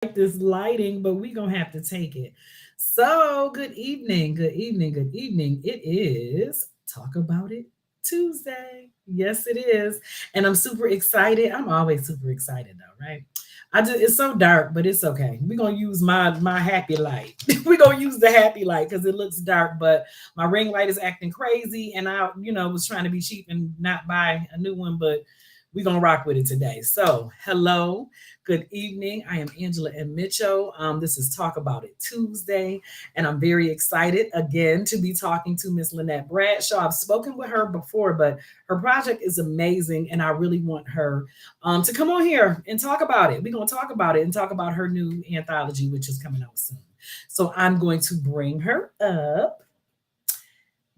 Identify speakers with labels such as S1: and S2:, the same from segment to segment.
S1: this lighting, but we gonna have to take it. So, good evening, good evening, good evening. It is Talk About It Tuesday. Yes, it is. And I'm super excited. I'm always super excited though, right? It's so dark, but it's okay. We're gonna use my happy light. We're gonna use the happy light because it looks dark, but my ring light is acting crazy, and I, was trying to be cheap and not buy a new one, but we're gonna rock with it today. So, hello, good evening. I am Angela and Mitchell. This is Talk About It Tuesday, and I'm very excited again to be talking to Miss Lynette Bradshaw. I've spoken with her before, but her project is amazing, and I really want her to come on here and talk about it. We're gonna talk about it and talk about her new anthology, which is coming out soon. So I'm going to bring her up.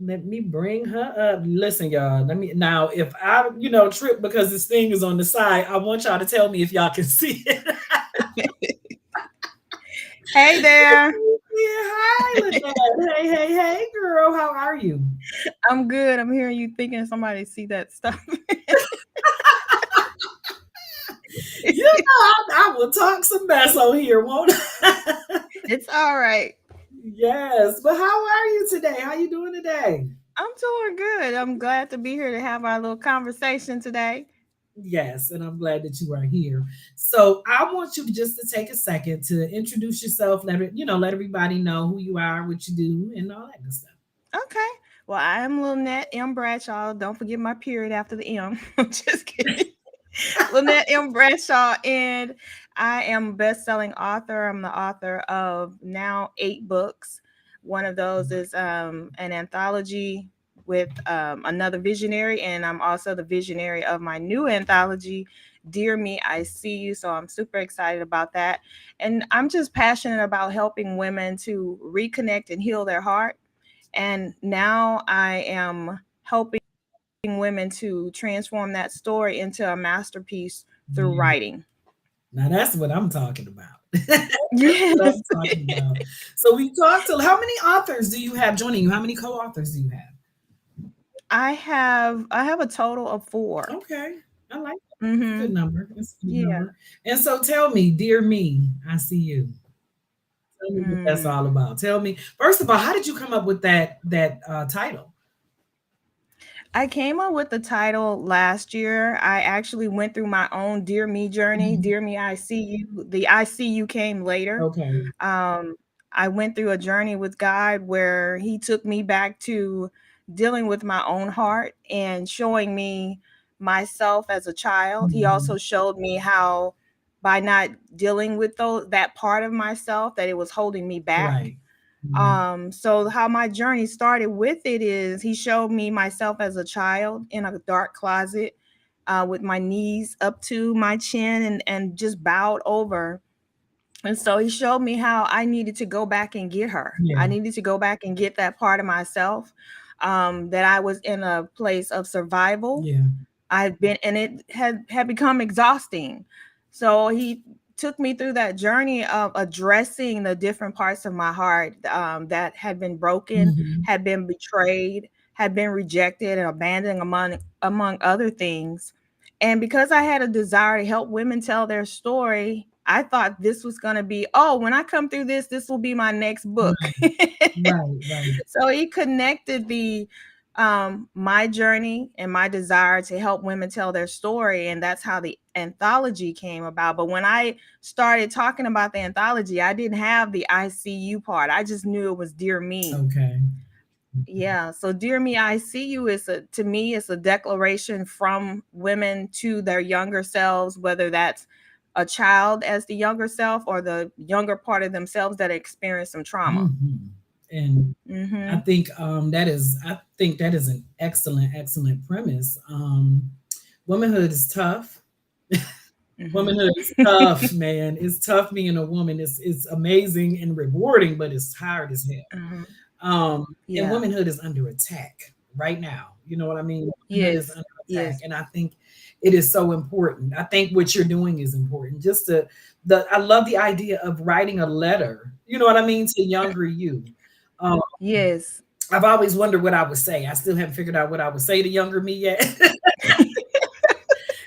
S1: Let me bring her up. Listen, y'all. Let me now. If I, trip because this thing is on the side, I want y'all to tell me if y'all can see it.
S2: Hey there.
S1: Yeah, hi, Lynette. Hey, hey, hey, girl. How are you?
S2: I'm good. I'm hearing you thinking somebody see that stuff.
S1: I will talk some mess on here, won't I?
S2: It's all right.
S1: Yes. But how are you today? How you doing today?
S2: I'm doing good. I'm glad to be here to have our little conversation today.
S1: Yes, and I'm glad that you are here. So I want you just to take a second to introduce yourself, let everybody know who you are, what you do, and all that good stuff.
S2: Okay. Well, I am Lynette M. Bradshaw. Don't forget my period after the M. I'm just kidding. Lynette M. Bradshaw, and I am a best-selling author. I'm the author of now 8 books. One of those is an anthology with another visionary, and I'm also the visionary of my new anthology, Dear Me, I See You. So I'm super excited about that. And I'm just passionate about helping women to reconnect and heal their heart. And now I am helping women to transform that story into a masterpiece through
S1: Yeah.
S2: writing.
S1: Now that's what I'm talking about. That's what
S2: Yes.
S1: I'm talking about. So we talked to how many authors do you have joining you? How many co-authors do you have?
S2: I have a total of 4.
S1: Okay. I like that. It's a good
S2: Mhm.
S1: number. It's a good
S2: Yeah.
S1: number. And so tell me, dear me, I see you. Tell me what that's
S2: Mm.
S1: all about. Tell me, first of all, how did you come up with that title?
S2: I came up with the title last year. I actually went through my own Dear Me journey.
S1: Mhm.
S2: Dear Me, I See You. The I See You came later.
S1: Okay.
S2: Um, I went through a journey with God where He took me back to dealing with my own heart and showing me myself as a child. He
S1: Mhm.
S2: also showed me how, by not dealing with that part of myself, that it was holding me back.
S1: Right. Right.
S2: So how my journey started with it is he showed me myself as a child in a dark closet, with my knees up to my chin and just bowed over. And so he showed me how I needed to go back and get her. I
S1: Yeah.
S2: needed to go back and get that part of myself, that I was in a place of survival.
S1: Yeah.
S2: I've been, and it had become exhausting. So he took me through that journey of addressing the different parts of my heart, that had been broken,
S1: Mhm.
S2: had been betrayed, had been rejected and abandoned, among other things. And because I had a desire to help women tell their story, I thought this was going to be, oh, when I come through this will be my next book.
S1: Right. Right. Right.
S2: So he connected the my journey and my desire to help women tell their story, and that's how the anthology came about. But when I started talking about the anthology, I didn't have the ICU part. I just knew it was Dear Me.
S1: Okay.
S2: Yeah, so Dear Me, I See You is to me, it's a declaration from women to their younger selves, whether that's a child as the younger self or the younger part of themselves that experienced some trauma.
S1: Mhm. And
S2: Mhm.
S1: I think that is an excellent, excellent premise. Womanhood is tough.
S2: Mhm.
S1: Womanhood is tough, man. It's tough being a woman. It's amazing and rewarding, but it's hard as hell.
S2: Mhm.
S1: And
S2: Yeah.
S1: womanhood is under attack right now. You know what I mean? Womanhood is
S2: Yes.
S1: under attack,
S2: Yes.
S1: and I think it is so important. I think what you're doing is important. Just to the I love the idea of writing a letter. You know what I mean, to younger you. Um,
S2: Yes.
S1: I've always wondered what I would say. I still haven't figured out what I would say to younger me yet.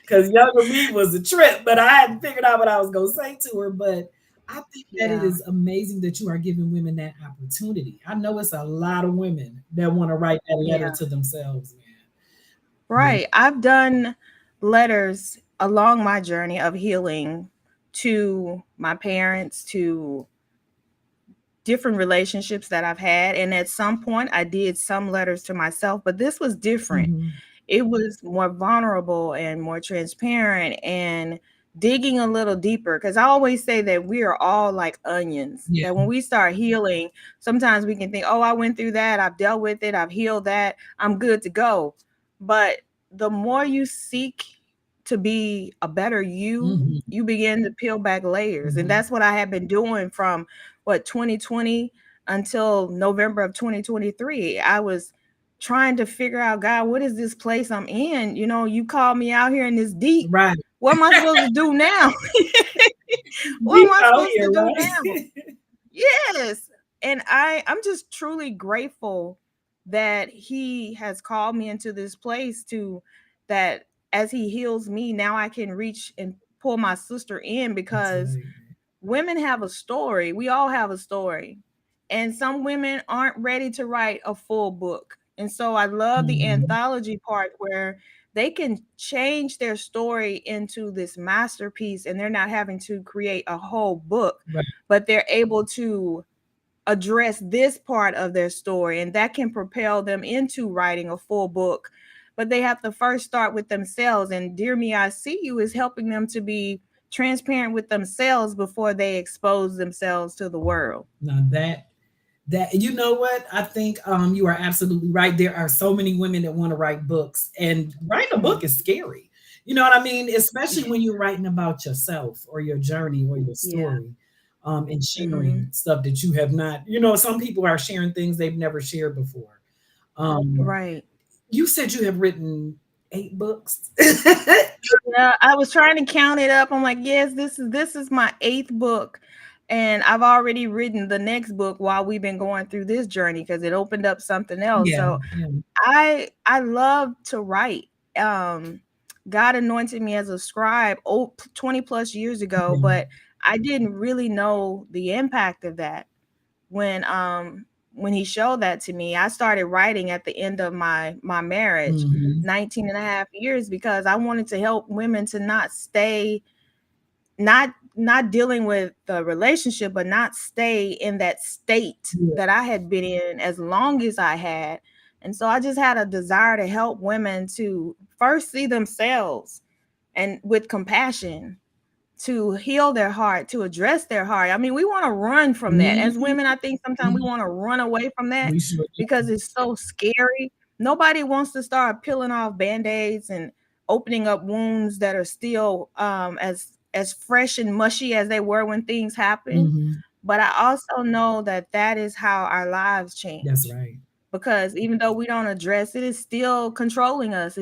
S1: Because younger me was a trip, but I hadn't figured out what I was gonna say to her. But I think that it
S2: Yeah.
S1: is amazing that you are giving women that opportunity. I know it's a lot of women that want to write that letter
S2: Yeah.
S1: to themselves, man.
S2: Right. I've done letters along my journey of healing to my parents, to different relationships that I've had. And at some point, I did some letters to myself, but this was different.
S1: Hmm.
S2: It was more vulnerable and more transparent and digging a little deeper. Because I always say that we are all like onions,
S1: Yeah.
S2: that when we start healing, sometimes we can think, oh, I went through that, I've dealt with it, I've healed that, I'm good to go. But the more you seek to be a better you,
S1: Hmm.
S2: you begin to peel back layers. And
S1: Hmm.
S2: that's what I have been doing from what 2020 until November of 2023. I was trying to figure out, God, what is this place I'm in? You know, you called me out here in this deep.
S1: Right.
S2: What am I supposed to do now? What am
S1: Deep
S2: I
S1: out
S2: supposed to
S1: here,
S2: do now?
S1: right?
S2: Yes. And I'm just truly grateful that he has called me into this place to that as he heals me, now I can reach and pull my sister in
S1: That's
S2: because
S1: right.
S2: women have a story. We all have a story. And some women aren't ready to write a full book. And so I love the
S1: Hmm.
S2: anthology part where they can change their story into this masterpiece and they're not having to create a whole book,
S1: Right.
S2: but they're able to address this part of their story and that can propel them into writing a full book. But they have to first start with themselves. And Dear Me, I See You is helping them to be transparent with themselves before they expose themselves to the world.
S1: Now that you know what, I think you are absolutely right. There are so many women that want to write books, and writing a book
S2: Mm.
S1: is scary. You know what I mean? Especially
S2: Yeah.
S1: when you're writing about yourself or your journey or your
S2: Yeah.
S1: story, and sharing
S2: Hmm.
S1: stuff that you have not. You know, some people are sharing things they've never shared before. Um,
S2: Right.
S1: you said you have written 8 books.
S2: Yeah, I was trying to count it up. I'm like, yes, this is my eighth book. And I've already written the next book while we've been going through this journey because it opened up something else.
S1: Yeah,
S2: So
S1: yeah,
S2: I love to write. Um, God anointed me as a scribe 20 plus years ago,
S1: yeah.
S2: but I didn't really know the impact of that when when he showed that to me. I started writing at the end of my marriage,
S1: Hmm.
S2: 19 and a half years, because I wanted to help women to not stay, not dealing with the relationship, but not stay in that state
S1: Yeah.
S2: that I had been in as long as I had. And so I just had a desire to help women to first see themselves and with compassion, to heal their heart, to address their heart. I mean, we want to run from that. As
S1: Hmm.
S2: women, I think sometimes we want to run away from that
S1: We sure
S2: because
S1: do.
S2: it's so scary. Nobody wants to start peeling off band-aids and opening up wounds that are still as fresh and mushy as they were when things happened.
S1: Hmm.
S2: But I also know that that is how our lives
S1: That's
S2: change,
S1: right.
S2: because even though we don't address it, it's still controlling us.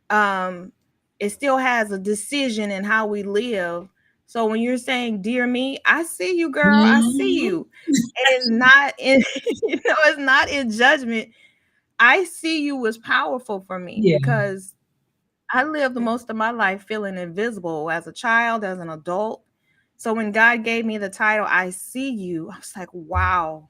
S2: Um it still has a decision in how we live. So when you're saying, dear me, I see you, girl, I see
S1: Mhm.
S2: you. And it's not in it's not in judgment. I see you was powerful for me
S1: Yeah,
S2: because I lived the most of my life feeling invisible as a child, as an adult. So when God gave me the title, I see you, I was like, wow,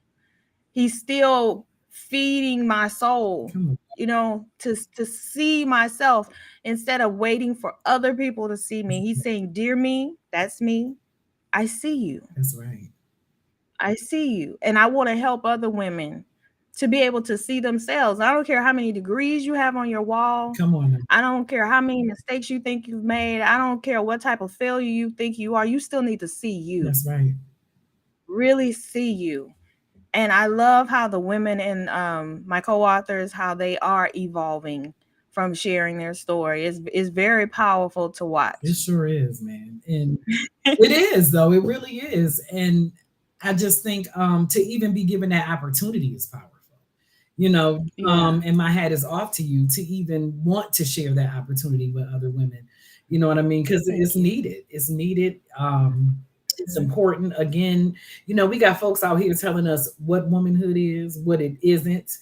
S2: he's still feeding my soul,
S1: come on.
S2: to see myself instead of waiting for other people to see me. He's saying, dear me, that's me, I see you,
S1: That's right.
S2: I see you, and I want to help other women to be able to see themselves. I don't care how many degrees you have on your wall,
S1: Come on now.
S2: I don't care how many mistakes you think you've made, I don't care what type of failure you think you are, you still need to see you,
S1: That's right.
S2: really see you. And I love how the women and my co-authors, how they are evolving from sharing their story. Is very powerful to
S1: It
S2: watch.
S1: sure is, man. And it is though. It really is. And I just think to even be given that opportunity is powerful. You know,
S2: Yeah.
S1: and my hat is off to you to even want to share that opportunity with other women. You know what I mean? Because it's
S2: Thank you.
S1: needed. It's needed. It's
S2: Mhm.
S1: important. Again, you know, we got folks out here telling us what womanhood is, what it isn't.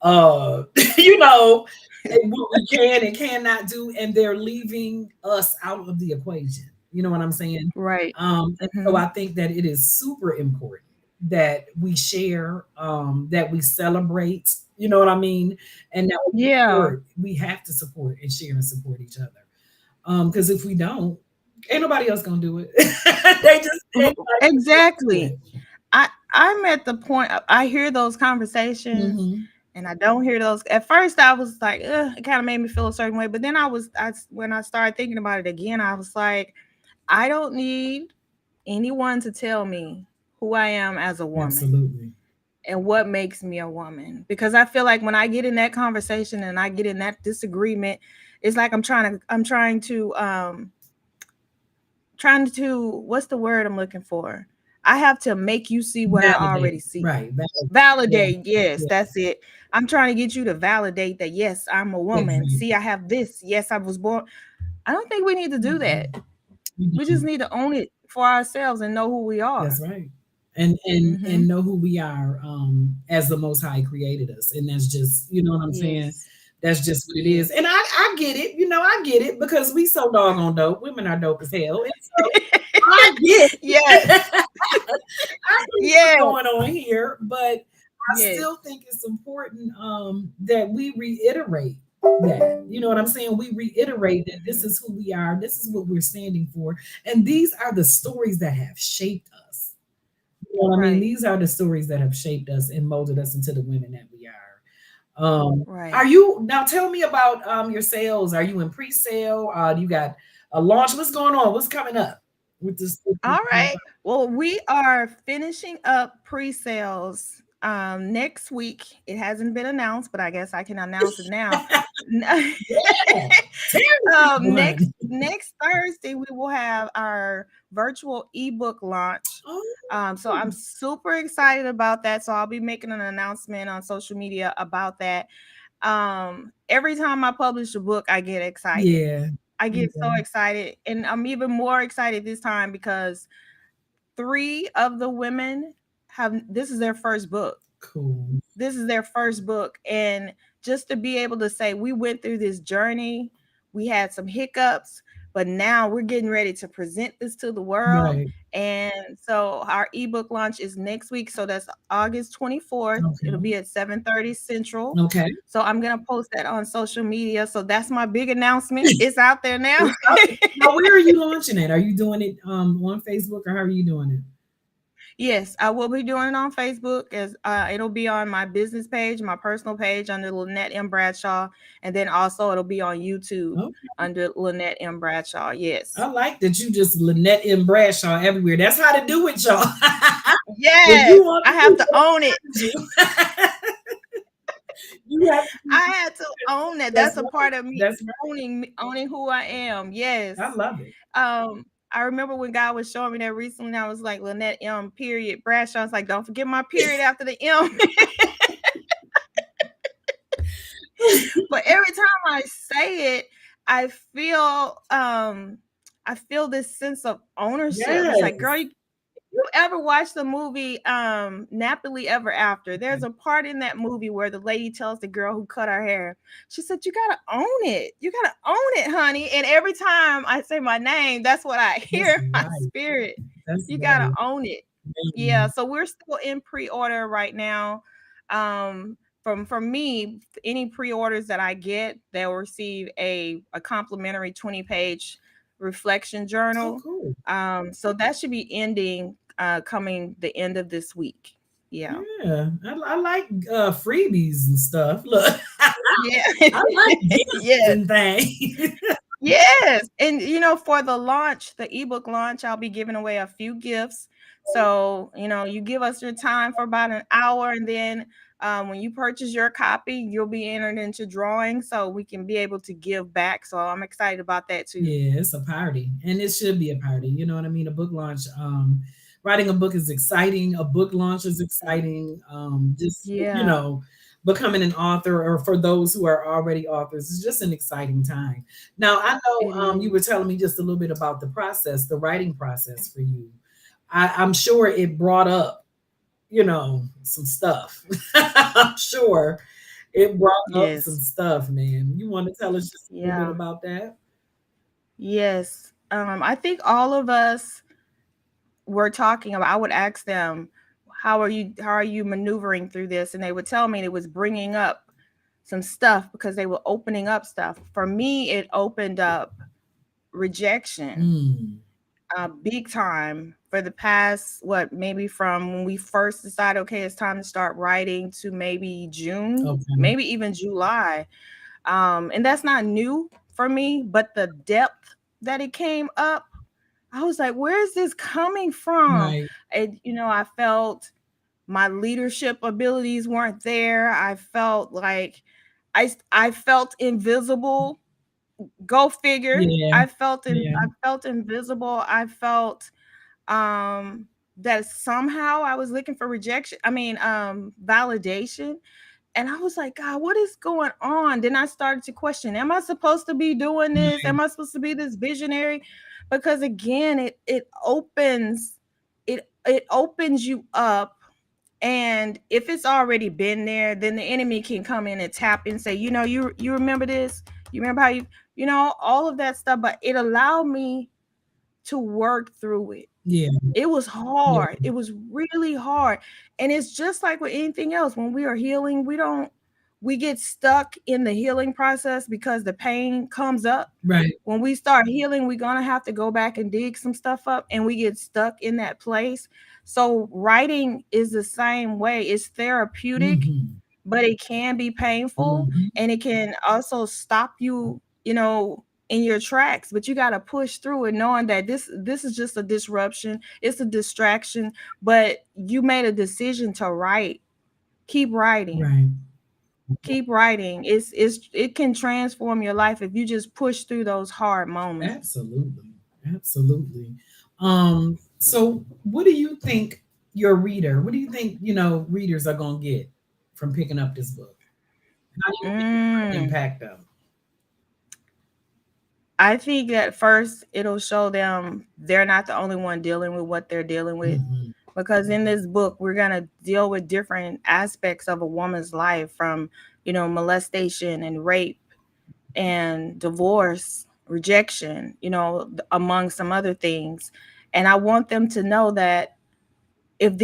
S1: Uh, you know, and what we can and cannot do, and they're leaving us out of the equation. You know what I'm saying?
S2: Right.
S1: And so
S2: Mhm.
S1: I think that it is super important that we share, that we celebrate, you know what I mean? And that we
S2: Yeah.
S1: support. We have to support and share and support each other. Because if we don't, ain't nobody else gonna do it. They just
S2: R
S1: ain't nobody gonna do
S2: exactly.
S1: it.
S2: I'm at the point I hear those conversations
S1: Hmm.
S2: and I don't hear those. At first I was like, ugh, it kind of made me feel a certain way. But then when I started thinking about it again, I was like, I don't need anyone to tell me who I am as a woman
S1: Absolutely.
S2: and what makes me a woman. Because I feel like when I get in that conversation and I get in that disagreement, it's like I'm trying to what's the word I'm looking for? I have to make you see what I
S1: Validate.
S2: already see.
S1: Right. Validate. Yeah.
S2: Validate, yes,
S1: Yeah.
S2: that's it. I'm trying to get you to validate that yes, I'm a woman. See,
S1: Exactly.
S2: I have this. Yes, I was born. I don't think we need to do that.
S1: Mm-mm. We
S2: We just
S1: don't.
S2: need to own it for ourselves and know who we are.
S1: That's right. And
S2: Mhm.
S1: know who we are, as the Most High created us, and that's just, you know what I'm saying.
S2: Yes.
S1: That's just what it is, and
S2: Yes.
S1: I get it. You know, I get it because we so doggone dope. Women are dope as hell, and so I get
S2: Yes.
S1: it. I get what's
S2: Yes.
S1: going on here, but I
S2: Yes.
S1: still think it's important, that we reiterate that. You know what I'm saying? We reiterate that this
S2: Mhm.
S1: is who we are, this is what we're standing for, and these are the stories that have shaped us. You know what I mean?
S2: Right.
S1: These are the stories that have shaped us and molded us into the women that we are. Are
S2: Right.
S1: you now? Tell me about your sales. Are you in pre-sale? Do you got a launch? What's going on? What's coming up with this?
S2: All right. Well, we are finishing up pre-sales next week. It hasn't been announced, but I guess I can announce it now.
S1: Yeah, tell me, one.
S2: Next Thursday we will have our virtual ebook launch. So
S1: Oh,
S2: I'm super excited about that. So I'll be making an announcement on social media about that. Every time I publish a book, I get excited.
S1: yeah,
S2: I get so
S1: yeah,
S2: excited, and I'm even more excited this time because three of the women have this is their first book.
S1: cool.
S2: This is their first book. And just to be able to say, we went through this journey, we had some hiccups, but now we're getting ready to present this to the world.
S1: Right.
S2: And so our ebook launch is next week. So that's August 24th. It'll
S1: Okay.
S2: be at 7:30 Central.
S1: Okay.
S2: So I'm gonna post that on social media. So that's my big announcement. It's out there now.
S1: It's up. Now, where are you launching it? Are you doing it on Facebook, or how are you doing it?
S2: Yes, I will be doing it on Facebook as it'll be on my business page, my personal page under Lynette M. Bradshaw, and then also it'll be on YouTube
S1: Okay.
S2: under Lynette M. Bradshaw.
S1: I
S2: Yes.
S1: like that you just Lynette M. Bradshaw everywhere. That's how to do it, y'all. If you
S2: Yes,
S1: want
S2: I have to
S1: people to
S2: own it.
S1: find you, you have to be
S2: I had to own that.
S1: that's
S2: That's a
S1: right.
S2: part of me
S1: That's right.
S2: owning who I am.
S1: I
S2: Yes.
S1: love it.
S2: I remember when God was showing me that recently. I was like Lynette M. Period Bradshaw. I was like, don't forget my period after the M. But every time I say it, I feel um I feel this sense of ownership. It's like, girl,
S1: Yes.
S2: you ever watch the movie Napoli Ever After? There's
S1: Okay.
S2: a part in that movie where the lady tells the girl who cut her hair, she said, you gotta own it. You gotta own it, honey. And every time I say my name, that's what I
S1: That's
S2: hear in my
S1: right.
S2: spirit.
S1: That's
S2: You gotta
S1: right.
S2: own it. Yeah,
S1: Man.
S2: so we're still in pre-order right now. From me, any pre-orders that I get, they'll receive a complimentary 20-page reflection
S1: Oh,
S2: journal.
S1: cool.
S2: So that should be ending coming the end of this week. Yeah.
S1: Yeah. I like freebies and stuff. Look,
S2: Yeah.
S1: I like gifts
S2: Yes.
S1: and things.
S2: Yes. And for the launch, the ebook launch, I'll be giving away a few gifts. So, you give us your time for about an hour, and then when you purchase your copy, you'll be entered into drawing so we can be able to give back. So I'm excited about that too.
S1: Yeah, it's a party, and it should be a party. You know what I mean? A book launch, writing a book is exciting. A book launch is exciting. Just
S2: Yeah,
S1: becoming an author, or for those who are already authors, is just an exciting time. Now, I know
S2: it
S1: you
S2: is.
S1: were telling me just a little bit about the process, the writing process for you. I'm sure it brought up, some stuff. I'm sure it brought up some
S2: Yes.
S1: stuff, man. You want to tell us just a little bit
S2: Yeah.
S1: about that?
S2: Yes. I think all of us were talking about. I would ask them, how are you maneuvering through this, and they would tell me it was bringing up some stuff because they were opening up stuff. For me, it opened up rejection,
S1: Mm.
S2: big time, for the past, what, maybe from when we first decided, okay, it's time to start writing, to maybe June,
S1: Okay.
S2: maybe even July. And that's not new for me, but the depth that it came up, I was like, where is this coming from?
S1: Right.
S2: I felt my leadership abilities weren't there. I felt like I felt invisible. Go figure.
S1: Yeah. Yeah.
S2: I felt invisible. I felt that somehow I was looking for rejection. I mean, validation. And I was like, God, what is going on? Then I started to question, am I supposed to be doing this?
S1: Right.
S2: Am I supposed to be this visionary? Because again, it opens you up. And if it's already been there, then the enemy can come in and tap and say, you remember this? You remember how all of that stuff. But it allowed me to work through it.
S1: Yeah.
S2: It was
S1: Yeah.
S2: hard. It was really hard. And it's just like with anything else. When we are healing, we get stuck in the healing process because the pain comes up.
S1: Right.
S2: When we start healing, we're going to have to go back and dig some stuff up, and we get stuck in that place. So writing is the same way. It's therapeutic,
S1: Mm-hmm.
S2: but it can be painful,
S1: Mm-hmm.
S2: and it can also stop you, in your tracks. But you got to push through it, knowing that this is just a disruption, it's a distraction, but you made a decision to write. Keep writing.
S1: Right.
S2: Keep writing. It can transform your life if you just push through those hard moments.
S1: Absolutely. Absolutely. So what do you think what do you think, readers are gonna get from picking up this book? How do you think it's gonna
S2: Mm.
S1: impact them?
S2: I think at first it'll show them they're not the only one dealing with what they're dealing with.
S1: Mm-hmm.
S2: Because in this book, we're going to deal with different aspects of a woman's life, from, molestation and rape and divorce, rejection, among some other things. And I want them to know that if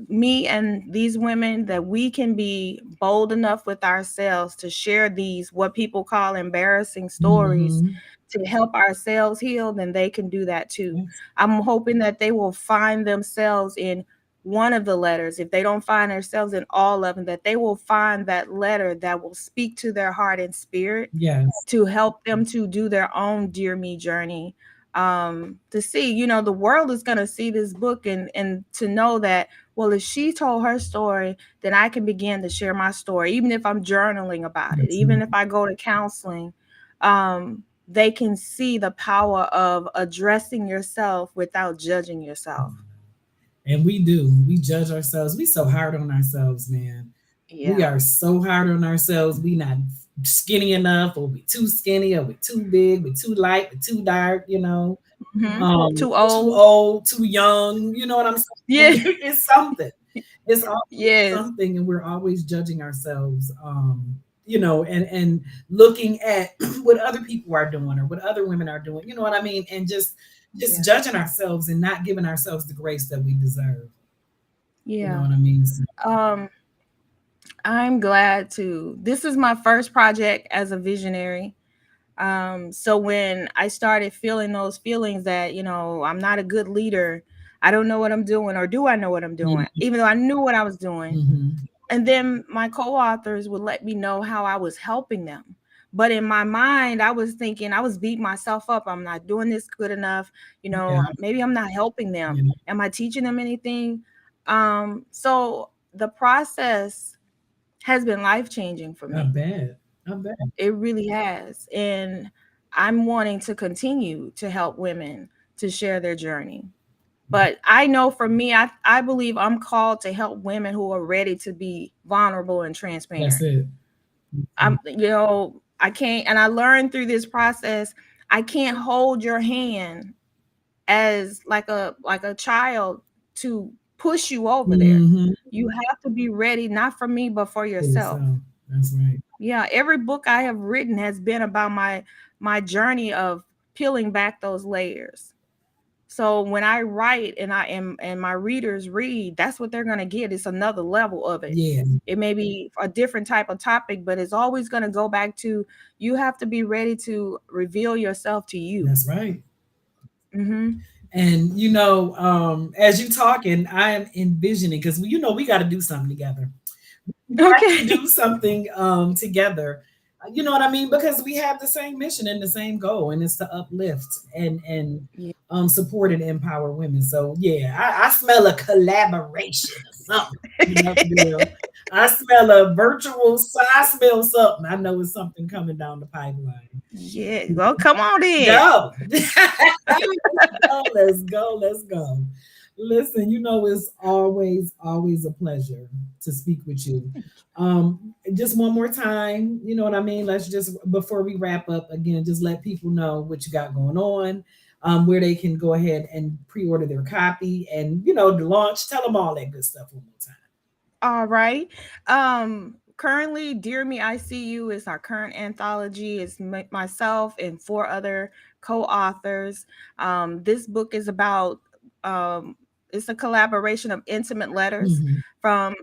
S2: me and these women, that we can be bold enough with ourselves to share these, what people call embarrassing stories,
S1: Mm-hmm.
S2: to help ourselves heal, then they can do that too.
S1: Yes.
S2: I'm hoping that they will find themselves in one of the letters. If they don't find themselves in all of them, that they will find that letter that will speak to their heart and spirit,
S1: Yes.
S2: to help them to do their own Dear Me journey. To see, the world is going to see this book, and to know that, well, if she told her story, then I can begin to share my story, even if I'm journaling about it, even if
S1: Absolutely.
S2: I go to counseling. They can see the power of addressing yourself without judging yourself.
S1: And we do. We judge ourselves. We so hard on ourselves, man. We
S2: Yeah.
S1: are so hard on ourselves. We not skinny enough, or we too skinny, or we too big, we too light, we too dark.
S2: Too
S1: Too
S2: old.
S1: old, too young. You know what I'm
S2: Yeah.
S1: saying? It's something. It's always
S2: Yes.
S1: something, and we're always judging ourselves. And looking at what other people are doing, or what other women are doing. You know what I mean? And just
S2: Yeah.
S1: judging ourselves and not giving ourselves the grace that we deserve. You know
S2: Yeah.
S1: what I mean? So,
S2: um I'm glad to. This is my first project as a visionary. So when I started feeling those feelings that, I'm not a good leader, I don't know what I'm doing, or do I know what I'm doing,
S1: yeah.
S2: even though I knew what I was doing.
S1: Hmm.
S2: And then my co-authors would let me know how I was helping them. But in my mind, I was thinking, I was beating myself up. I'm not doing this good enough.
S1: Yeah.
S2: Maybe I'm not helping them.
S1: You know,
S2: Am I teaching them anything? So the process has been life changing for
S1: I
S2: me.
S1: bet. I bet.
S2: It really has. And I'm wanting to continue to help women to share their journey. But I know for me, I believe I'm called to help women who are ready to be vulnerable and
S1: That's
S2: transparent.
S1: it.
S2: I can't, and I learned through this process, I can't hold your hand as like a child to push you over there.
S1: Mm-hmm.
S2: You have to be ready, not for me, but for
S1: For
S2: yourself.
S1: yourself. That's right.
S2: Yeah, every book I have written has been about my journey of peeling back those layers. So when I write and I am and my readers read, that's what they're gonna get. It's another level of it.
S1: Yeah,
S2: It may be a different type of topic, but it's always gonna go back to you have to be ready to reveal yourself to you.
S1: that's right.
S2: Mm-hmm.
S1: And as you talking, I am envisioning because we got to do something together. We got to
S2: Okay.
S1: do something together. You know what I mean? Because we have the same mission and the same goal, and it's to uplift and
S2: Yeah.
S1: support and empower women. So yeah, I smell a collaboration or something. Girl. I smell a virtual. I smell something. I know it's something coming down the pipeline.
S2: Yeah. Well, come on in.
S1: Go. Let's go. Let's go. Listen, it's always a pleasure to speak with you. Just one more time, you know what I mean? Let's just, before we wrap up, again, just let people know what you got going on, where they can go ahead and pre-order their copy and, the launch. Tell them all that good stuff one more time.
S2: All right. Currently, Dear Me, I See You is our current anthology. It's myself and four other co-authors. This book is about um, it's a collaboration of intimate letters
S1: Mhm.
S2: from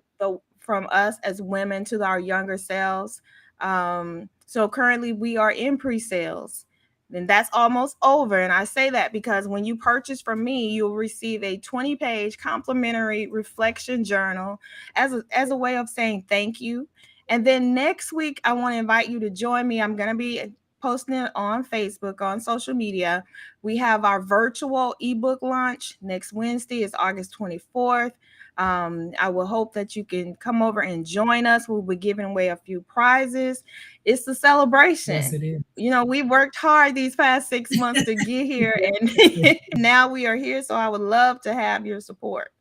S2: from us as women to our younger selves. So currently, we are in pre-sales. And that's almost over. And I say that because when you purchase from me, you'll receive a 20-page complimentary reflection journal as a way of saying thank you. And then next week, I want to invite you to join me. I'm going to be posting it on Facebook, on social media. We have our virtual ebook launch next Wednesday. It's August 24th. I will hope that you can come over and join us. We'll be giving away a few prizes. It's a
S1: Yes,
S2: celebration.
S1: it is.
S2: We worked hard these past 6 months to get here, and now we are here. So I would love to have your support.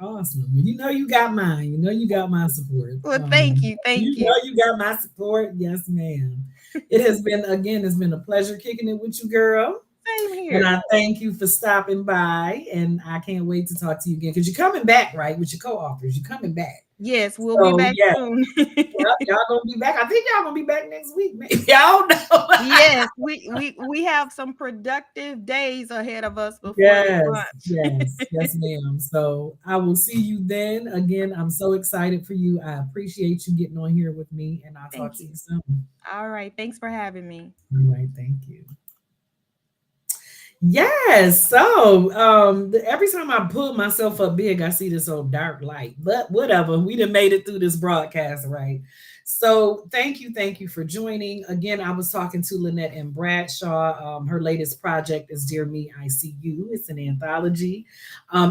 S1: Awesome. Well, you got mine. You got my support.
S2: Well, thank you. Thank you.
S1: You got my support. Yes, ma'am. It's been a pleasure kicking it with you, girl.
S2: Same
S1: And
S2: here.
S1: I thank you for stopping by. And I can't wait to talk to you again because you're coming back, right? With your co-authors. You're coming back.
S2: Yes, we'll be
S1: So,
S2: back
S1: yeah,
S2: soon.
S1: y'all gonna be back. I think y'all gonna be back next week. Maybe. I don't know.
S2: Yes, we have some productive days ahead of us before this
S1: Yes,
S2: lunch.
S1: yes, yes, ma'am. So I will see you then. Again, I'm so excited for you. I appreciate you getting on here with me, and I'll talk
S2: Thank
S1: to
S2: you.
S1: you soon.
S2: All right. Thanks for having me.
S1: All right, thank you. Yes. So every time I pull myself up big, I see this old dark light. But whatever, we done made it through this broadcast, right? So thank you for joining. Again, I was talking to Lynette and Bradshaw. Her latest project is Dear Me, I See You. It's an anthology.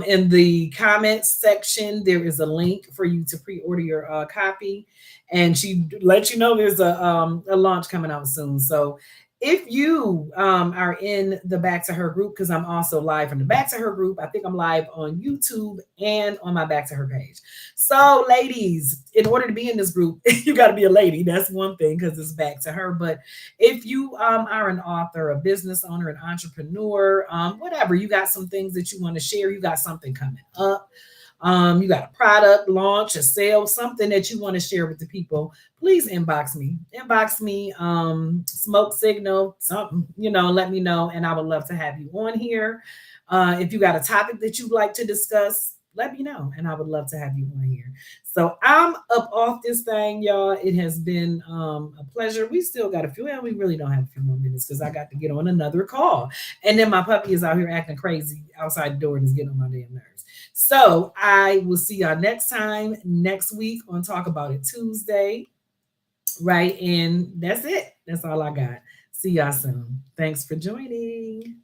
S1: In the comments section, there is a link for you to pre-order your copy. And she let you know there's a launch coming out soon. So if you are in the Back to Her group, because I'm also live from the Back to Her group, I think I'm live on YouTube and on my Back to Her page. So, ladies, in order to be in this group, you got to be a lady. That's one thing because it's Back to Her. But if you are an author, a business owner, an entrepreneur, whatever, you got some things that you want to share, you got something coming up. You got a product launch, a sale, something that you want to share with the people, please inbox me. Inbox me, smoke signal, something, let me know. And I would love to have you on here. If you got a topic that you'd like to discuss, let me know. And I would love to have you on here. So I'm up off this thing, y'all. It has been a pleasure. We still got a few, and we really don't have a few more minutes because I got to get on another call. And then my puppy is out here acting crazy outside the door and is getting on my damn nerves. So I will see y'all next time, next week on Talk About It Tuesday. Right. And that's it. That's all I got. See y'all soon. Thanks for joining.